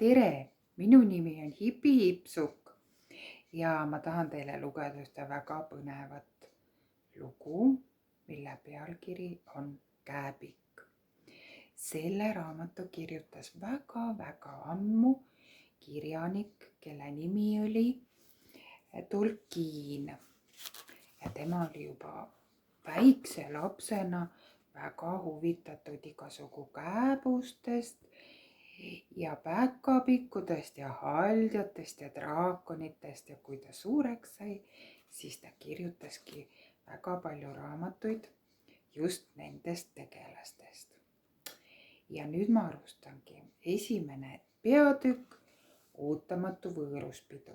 Tere, minu nimi on Hipi Hipsuk ja ma tahan teile lugeda ühte väga põnevat lugu, mille pealkiri on Kääbik. Selle raamatu kirjutas väga ammu kirjanik, kelle nimi oli Tolkien ja tema oli juba väikse lapsena väga huvitatud igasugu kääbustest ja päkapikkudest ja haldjatest ja draakonitest ja kui ta suureks sai, siis ta kirjutaski väga palju raamatuid just nendest tegelastest. Ja nüüd ma alustangi. Esimene peatükk, ootamatu võõruspidu.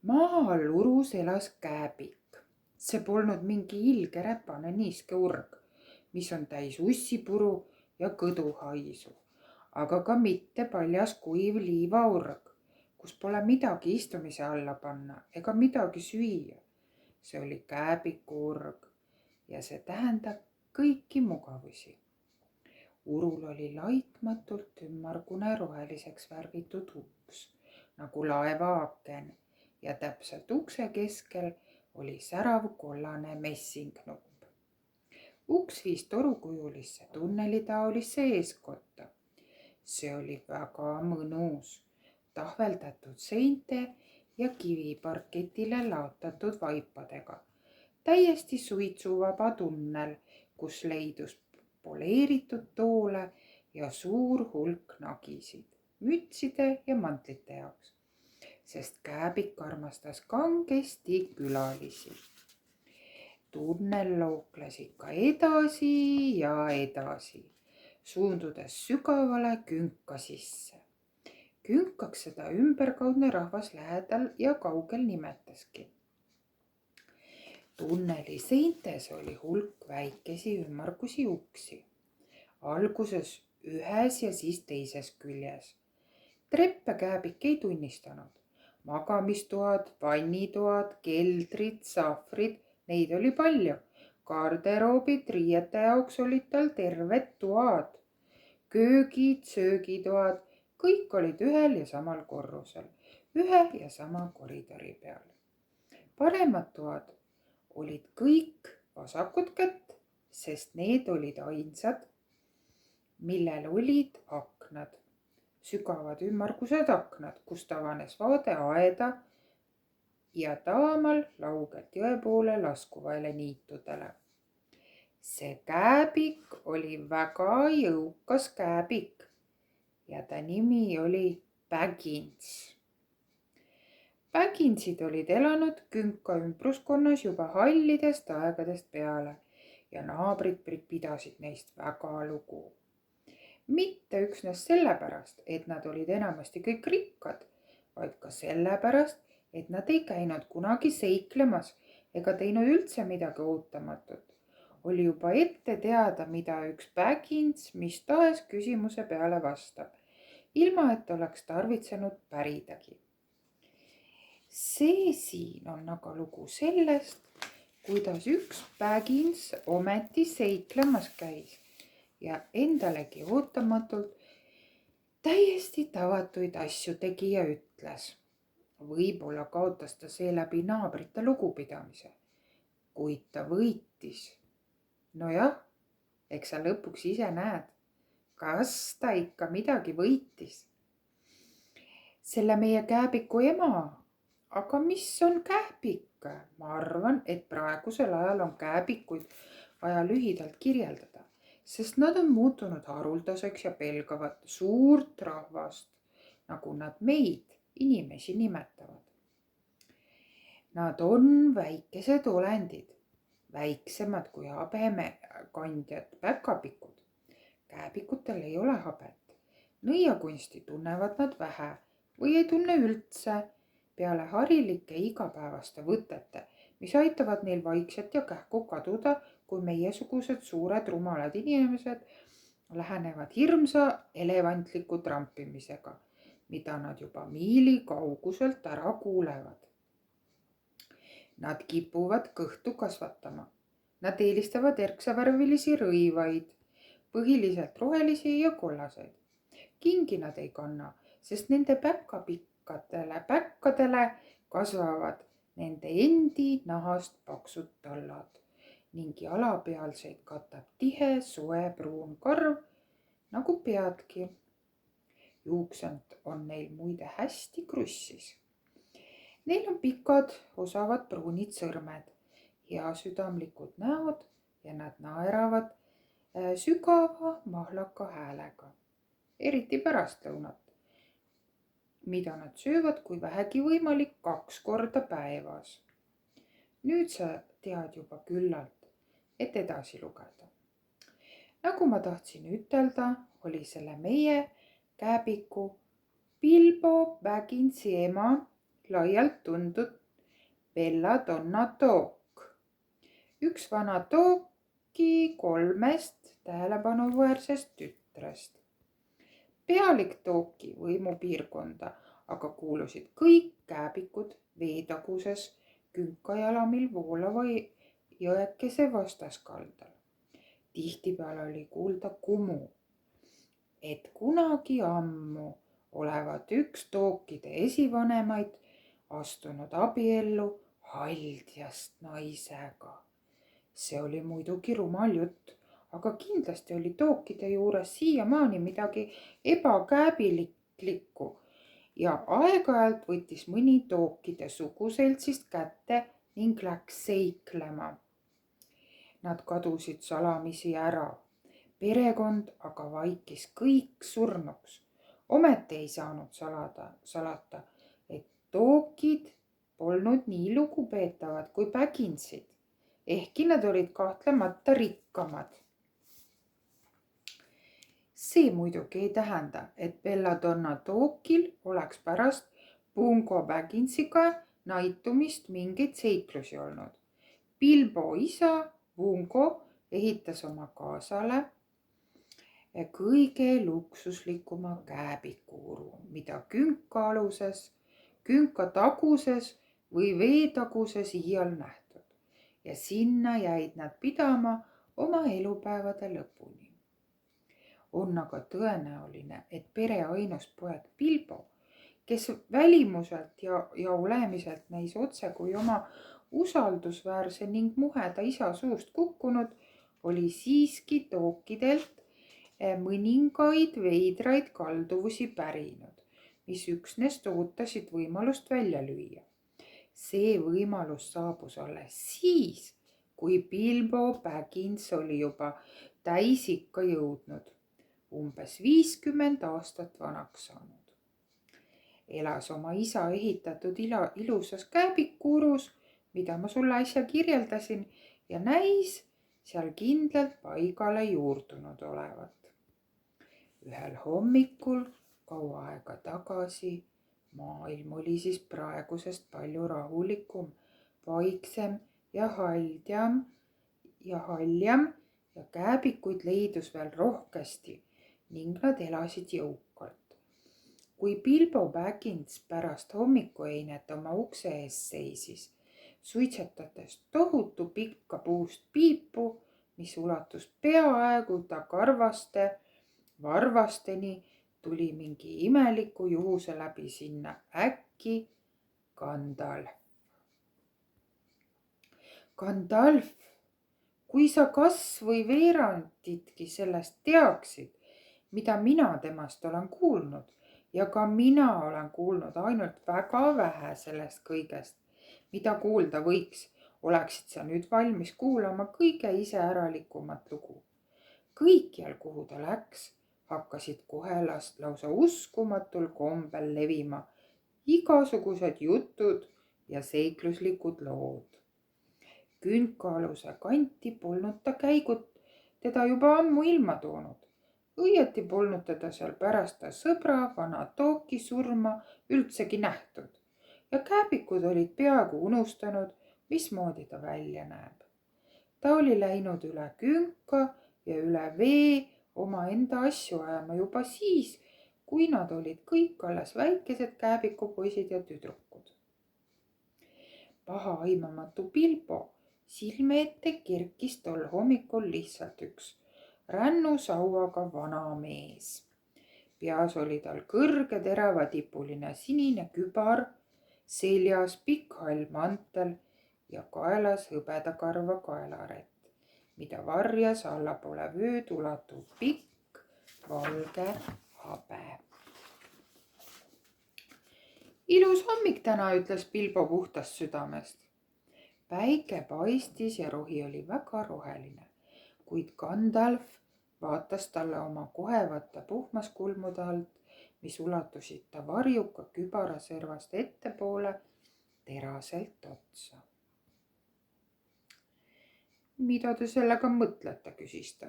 Maa all urus elas Kääbik. See polnud mingi ilge räpane niiske urg, mis on täis ussipuru ja kõduhaisu, aga ka mitte paljas kuiv liivaurg, kus pole midagi istumise alla panna ega midagi süüa. See oli Kääbiku urg ja see tähendab kõiki mugavusi. Urul oli laitmatult ümmargune roheliseks värvitud uks, nagu laeva aken ja täpselt ukse keskel oli särav kollane messingnupp. Uks viis torukujulisse tunnelitaolisse eeskotta. See oli väga mõnus, tahveldatud seinte ja kiviparketile laotatud vaipadega. Täiesti suitsuvaba tunnel, kus leidus poleeritud toole ja suur hulk nagisid, mütside ja mantlite jaoks, sest Kääbik armastas kangesti külalisi. Tunnel lookles ikka edasi ja edasi, suundudes sügavale künka sisse. Künkaks seda ümberkaudne rahvas lähedal ja kaugel nimetaski. Tunneli seintes oli hulk väikesi ümmargusi uksi, alguses ühes ja siis teises küljes. Treppe Kääbik ei tunnistanud. Magamistoad, vannitoad, keldrid, sahvrid, neid oli palju. Garderoobid, riiete jaoks olid tal terved toad. Köögid, söögitoad, kõik olid ühel ja samal korrusel, ühe ja sama koridori peal. Paremad toad olid kõik vasakut kätt, sest need olid ainsad, millel olid aknad, sügavad ümmargused aknad, kust avanes vaade aeda ja taamal laugelt jõe poole laskuvaile niitudele. See Kääbik oli väga jõukas Kääbik ja ta nimi oli Baggins. Bagginsid olid elanud künka ümbruskonnas juba hallidest aegadest peale ja naabrid pidasid neist väga lugu. Mitte üksnes sellepärast, et nad olid enamasti kõik rikkad, vaid ka sellepärast, et nad ei käinud kunagi seiklemas ega teinud üldse midagi ootamatut. Oli juba ette teada, mida üks Baggins mis tahes küsimuse peale vastab, ilma et oleks tarvitsenud päridagi. See siin on aga lugu sellest, kuidas üks Baggins ometi seiklemas käis ja endalegi ootamatult täiesti tavatuid asju tegi ja ütles. Võib-olla kaotas ta seeläbi naabrite lugupidamise, kuid ta võitis. Nojah, eks sa lõpuks ise näed, kas ta ikka midagi võitis. Selle meie Kääbiku ema. Aga mis on Kääbik? Ma arvan, et praegusel ajal on Kääbikuid vaja lühidalt kirjeldada, sest nad on muutunud haruldaseks ja pelgavad suurt rahvast, nagu nad meid, inimesi nimetavad. Nad on väikesed olendid, väiksemad kui habemekandjad päkapikud. Kääbikutel ei ole habet. Nõiakunsti tunnevad nad vähe või ei tunne üldse, peale harilike igapäevaste võtete, mis aitavad neil vaikselt ja kähku kaduda, kui meiesugused suured rumalad inimesed lähenevad hirmsa elevantliku trampimisega, mida nad juba miili kauguselt ära kuulevad. Nad kipuvad kõhtu kasvatama. Nad eelistavad erksavärvilisi rõivaid, põhiliselt rohelisi ja kollaseid. kingi nad ei kanna, sest nende päkkadele kasvavad nende endi nahast paksud tallad ning jalapealseid katab tihe soepruun karv nagu peadki. Juuksed on neil muide hästi krussis. Neil on pikad, osavad pruunid sõrmed, heasüdamlikud näod ja nad naeravad sügava mahlaka häälega, eriti pärastlõunat, mida nad söövad kui vähegi võimalik 2 korda päevas. Nüüd sa tead juba küllalt, et edasi lugeda. Nagu ma tahtsin ütelda, oli selle meie kääbiku Bilbo Bagginsi ema laialt tuntud Belladonna Took. Üks vana Tooki 3 tähelepanuväärsest tütrest. Pealik Tooki võimupiirkonda aga kuulusid kõik kääbikud veetaguses künkajalamil voolava jõekese vastaskaldal. Tihtipeale oli kuulda kumu, et kunagi ammu olevat üks Tookide esivanemaid astunud abiellu haldjast naisega. See oli muidugi rumal jutt, aga kindlasti oli Tookide juures siiamaani midagi ebakääbilikku ja aeg-ajalt võttis mõni Tookide suguseltsist kätte ning läks seiklema. Nad kadusid salamisi ära. Perekond aga vaikis kõik surnuks. Ometi ei saanud salata, et Tookid polnud nii lugupeetavad kui Bagginsid, ehkki nad olid kahtlemata rikkamad. See muidugi ei tähenda, et Belladonna Tookil oleks pärast Bungo Bagginsiga naitumist mingeid seiklusi olnud. Bilbo isa Bungo ehitas oma kaasale kõige luksuslikuma kääbikuuru, mida künkaaluses, künkataguses või veetaguses iial nähtud ja sinna jäid nad pidama oma elupäevade lõpuni. On aga tõenäoline, et pere ainus poeg Bilbo, kes välimuselt ja olemiselt näis otse kui oma usaldusväärse ning muheda isa suust kukkunud, oli siiski Tookidelt mõningaid veidraid kalduvusi pärinud, mis üksnes ootasid võimalust välja lüüa. See võimalus saabus alles siis, kui Bilbo Baggins oli juba täisikka jõudnud, umbes 50 aastat vanaks saanud. Elas oma isa ehitatud ilusas kääbikuurus, mida ma sulle äsja kirjeldasin, ja näis seal kindlalt paigale juurdunud olevat. Ühel hommikul kaua aega tagasi maailm oli siis praegusest palju rahulikum, vaiksem ja haljam ja kääbikuid leidus veel rohkesti ning nad elasid jõukalt. Kui Bilbo Baggins pärast hommikueinet oma ukse ees seisis, suitsetades tohutu pikka puust piipu, mis ulatus peaaegu ta karvaste varvasteni, tuli mingi imeliku juhuse läbi sinna äkki Gandalf. Gandalf, kui sa kas või veeranditki sellest teaksid, mida mina temast olen kuulnud, ja ka mina olen kuulnud ainult väga vähe sellest kõigest, mida kuulda võiks, oleksid sa nüüd valmis kuulama kõige iseäralikumat lugu. Kõikjal, kuhu ta läks, hakkasid kohe lausa uskumatul kombel levima igasugused jutud ja seikluslikud lood. Künkaaluse kanti polnud ta käigud teda juba ammu ilma toonud. Õieti polnud teda seal pärast ta sõbra vana Tooki surma üldsegi nähtud ja kääbikud olid peaaegu unustanud, mismoodi ta välja näeb. Ta oli läinud üle künka ja üle vee omaenda asju ajama juba siis, kui nad olid kõik alles väikesed kääbikupoisid ja tüdrukud. Pahaaimamatu Bilbo silme ette kerkis tol hommikul lihtsalt üks rännusauaga vana mees. peas oli tal kõrge teravatipuline sinine kübar, seljas pikk hall mantel ja kaelas hõbedakarva kaelaret, mida varjas allapoole vööd ulatuv pikk valge habe. ilus hommik täna, ütles Bilbo puhtast südamest. päike paistis ja rohi oli väga roheline, kuid Gandalf vaatas talle oma kohevate puhmaskulmude alt, mis ulatusid ta varjuka kübaraservast ettepoole, teraselt otsa. mida te sellega mõtlete, küsis ta.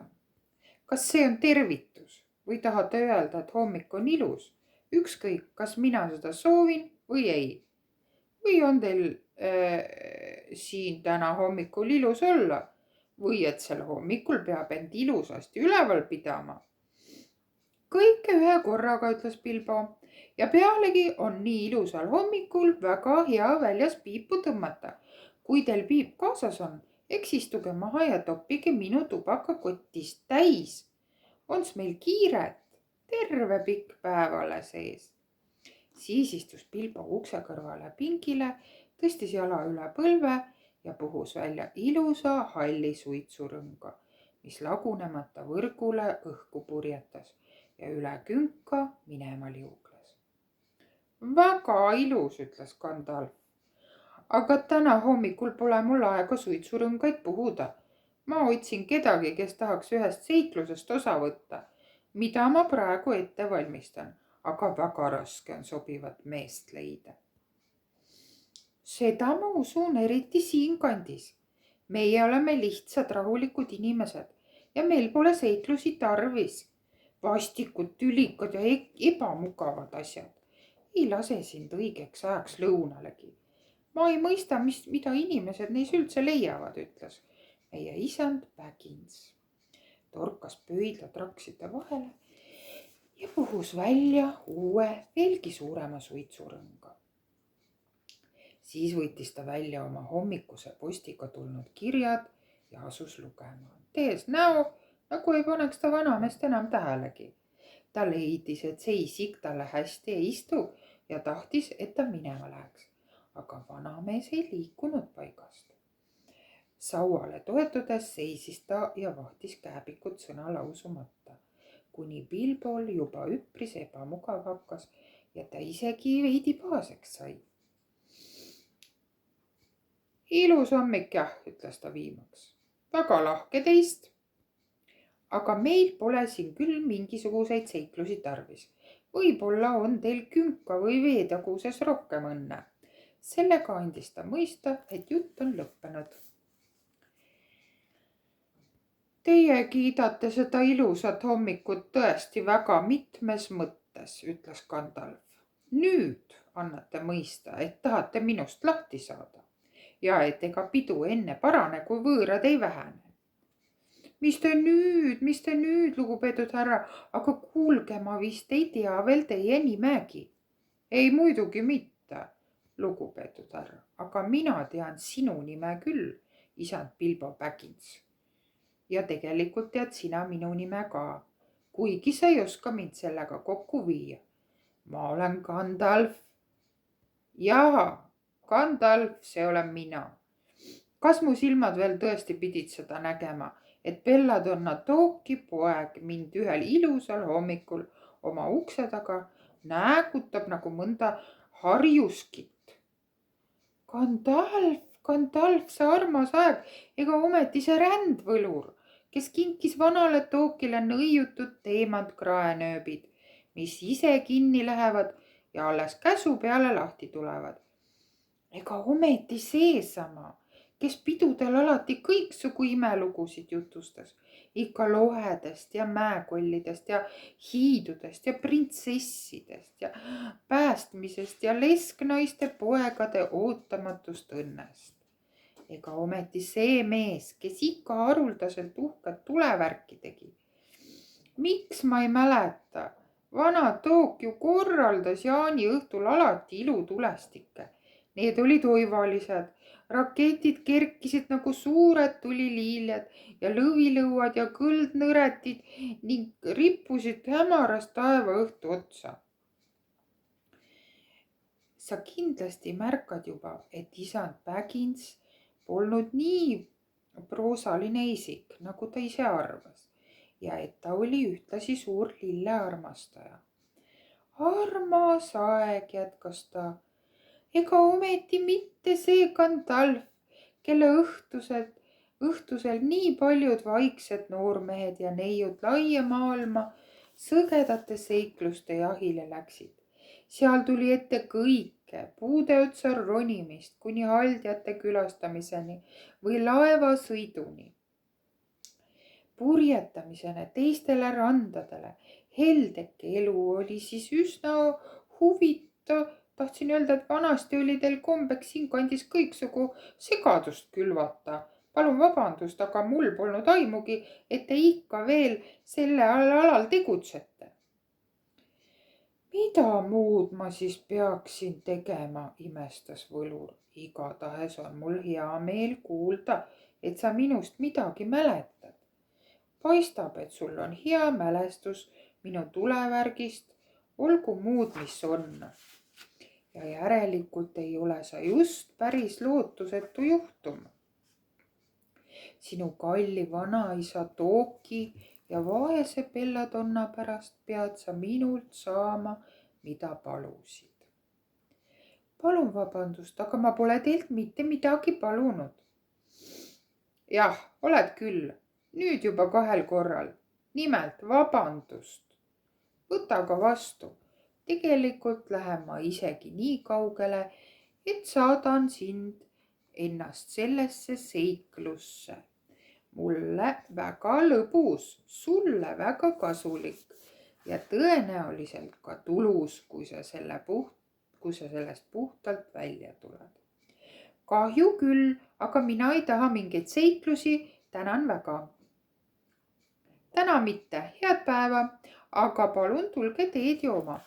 kas see on tervitus või tahate öelda, et hommik on ilus, ükskõik, kas mina seda soovin või ei? või on teil siin täna hommikul ilus olla või et sel hommikul peab end ilusasti üleval pidama? kõike ühe korraga, ütles Bilbo, ja pealegi on nii ilusal hommikul väga hea väljas piipu tõmmata. kui teil piip kaasas on, eks istuge maha ja toppige minu tubakakotist täis. ons meil kiiret, terve pikk päev alles ees. siis istus Bilbo ukse kõrvale pingile, tõstis jala üle põlve ja puhus välja ilusa halli suitsurõnga, mis lagunemata võrgule õhku purjetas ja üle künka minema liugles. väga ilus, ütles Gandalf. aga täna hommikul pole mul aega suitsurõngaid puhuda. ma otsin kedagi, kes tahaks ühest seiklusest osa võtta, mida ma praegu ette valmistan, aga väga raske on sobivat meest leida. seda ma usun, eriti siinkandis. meie oleme lihtsad rahulikud inimesed ja meil pole seiklusi tarvis. vastikud, tülikad ja ebamugavad asjad ei lase sind õigeks ajaks lõunalegi. ma ei mõista, mida inimesed neis üldse leiavad, ütles meie isand Baggins. torkas pöidla trakside vahele ja puhus välja uue, veelgi suurema suitsurõnga. siis võttis ta välja oma hommikuse postiga tulnud kirjad ja asus lugema, tees näo, nagu ei paneks ta vanameest enam tähelegi. ta leidis, et see isik talle hästi ei istu ja tahtis, et ta minema läheks, aga vanamees ei liikunud paigast. sauale toetudes seisis ta ja vahtis käepikut sõna lausumata, kuni Bilbol juba üpris ebamugav hakkas ja ta isegi veidi pahaseks sai. ilus hommik jah, ütles ta viimaks. väga lahke teist. aga meil pole siin küll mingisuguseid seiklusi tarvis. võib-olla on teil künka või veetaguses rohkem õnne. sellega andis ta mõista, et jutt on lõppenud. Teie kiidate seda ilusat hommikut tõesti väga mitmes mõttes, ütles Gandalf. nüüd annate mõista, et tahate minust lahti saada ja et ega pidu enne parane, kui võõrad ei vähene. mis te nüüd, lugupeetud härra, aga kuulge, ma vist ei tea veel teie nimegi. ei, muidugi mitte, lugupeetud härra, aga mina tean sinu nime küll, isand Bilbo Baggins. ja tegelikult tead sina minu nime ka, kuigi sa ei oska mind sellega kokku viia. ma olen Gandalf. jaa, Gandalf, see olen mina. kas mu silmad veel tõesti pidid seda nägema, et Belladonna Tooki poeg mind ühel ilusal hommikul oma ukse taga näägutab nagu mõnda harjuskit? Gandalf, see armas aeg, ega ometi see rändvõlur, kes kinkis vanale Tookile nõiutud teemantkraenööbid, mis ise kinni lähevad ja alles käsu peale lahti tulevad. ega ometi seesama, kes pidudel alati kõiksugu imelugusid jutustas, ikka lohedest ja mäekollidest ja hiidudest ja printsessidest ja päästmisest ja lesknaiste poegade ootamatust õnnest. ega ometi see mees, kes ikka haruldaselt uhket tulevärki tegi. miks ma ei mäleta? vana Took ju korraldas jaaniõhtul alati ilutulestikke, Need olid oivalised. Raketid kerkisid nagu suured tuliliiljad ja lõvilõuad ja kõldnõretid ning rippusid hämaras taevaõhtu otsa. Sa kindlasti märkad juba, et isand Baggins polnud nii proosaline isik, nagu ta ise arvas ja et ta oli ühtlasi suur lillearmastaja. Armas aeg, jätkas ta. Ega ometi mitte see Gandalf, kelle õhtusel nii paljud vaiksed noormehed ja neiud laia maailma sõgedate seikluste jahile läksid. Seal tuli ette kõike, puude otsa ronimist kuni haldjate külastamiseni või laevasõiduni. Purjetamisena teistele randadele. Heldeke elu oli siis üsna huvitav. Tahtsin öelda, et vanasti oli teil kombeks siinkandis kõiksugu segadust külvata. Palun vabandust, aga mul polnud aimugi, et te ikka veel selle alal tegutsete. Mida muud ma siis peaksin tegema, imestas võlur. Igatahes on mul hea meel kuulda, et sa minust midagi mäletad. Paistab, et sul on hea mälestus minu tulevärgist, olgu muud, mis on. Ja järelikult ei ole sa just päris lootusetu juhtum. Sinu kalli vanaisa Tooki ja vaese Belladonna pärast pead sa minult saama, mida palusid. Palun vabandust, aga ma pole teilt mitte midagi palunud. Jah, oled küll, nüüd juba 2 korral. Nimelt vabandust. Võta aga vastu. Tegelikult lähen ma isegi nii kaugele, et saadan sind ennast sellesse seiklusse. Mulle väga lõbus, sulle väga kasulik ja tõenäoliselt ka tulus, kui sa sellest puhtalt välja tuled. Kahju küll, aga mina ei taha mingeid seiklusi, tänan väga. Täna mitte, head päeva, aga palun tulge teed jooma.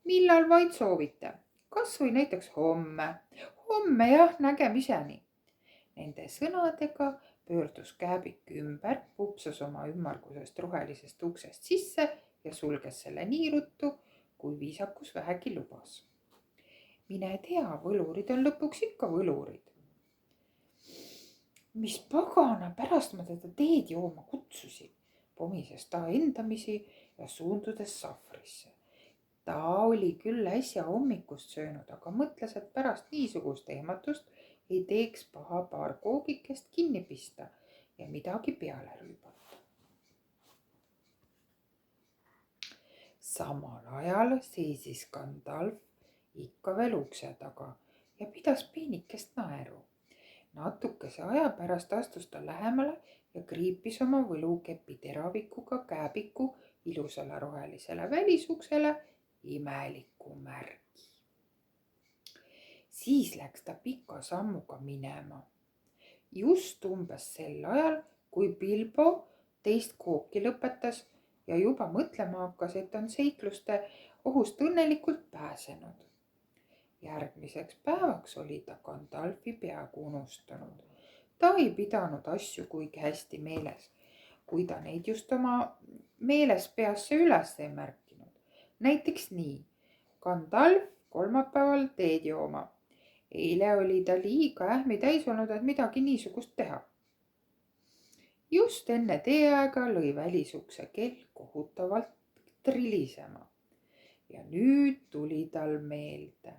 Millal vaid soovite, kas või näiteks homme. Homme jah, nägemiseni. Nende sõnadega pöördus Kääbik ümber, pupsas oma ümmargusest rohelisest uksest sisse ja sulges selle nii ruttu, kui viisakus vähegi lubas. Mine tea, võlurid on lõpuks ikka võlurid. Mis pagana pärast ma teda teed jooma kutsusin, pomises ta endamisi ja suundudes sahvrisse. Ta oli küll äsja hommikust söönud, aga mõtles, et pärast niisugust ehmatust ei teeks paha paar koogikest kinni pista ja midagi peale rüübata. Samal ajal seisis Gandalf ikka veel ukse taga ja pidas peenikest naeru. Natukese aja pärast astus ta lähemale ja kriipis oma võlukepi teravikuga Kääbiku ilusale rohelisele välisuksele imeliku märgi. Siis läks ta pika sammuga minema. Just umbes sel ajal, kui Bilbo teist kooki lõpetas ja juba mõtlema hakkas, et on seikluste ohust õnnelikult pääsenud. Järgmiseks päevaks oli ta Gandalfi peaaegu unustanud. Ta ei pidanud asju kuigi hästi meeles, kui ta neid just oma meeles peasse üles ei märkinud. Näiteks nii, Gandalf kolmapäeval teed jooma. Eile oli ta liiga ähmi täis olnud, et midagi niisugust teha. Just enne teeaega lõi välisukse kell kohutavalt trilisema ja nüüd tuli tal meelde.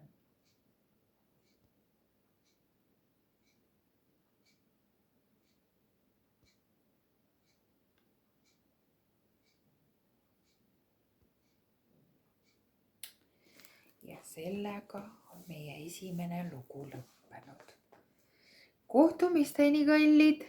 Ja sellega on meie esimene lugu lõppenud. Kohtumisteni, kallid!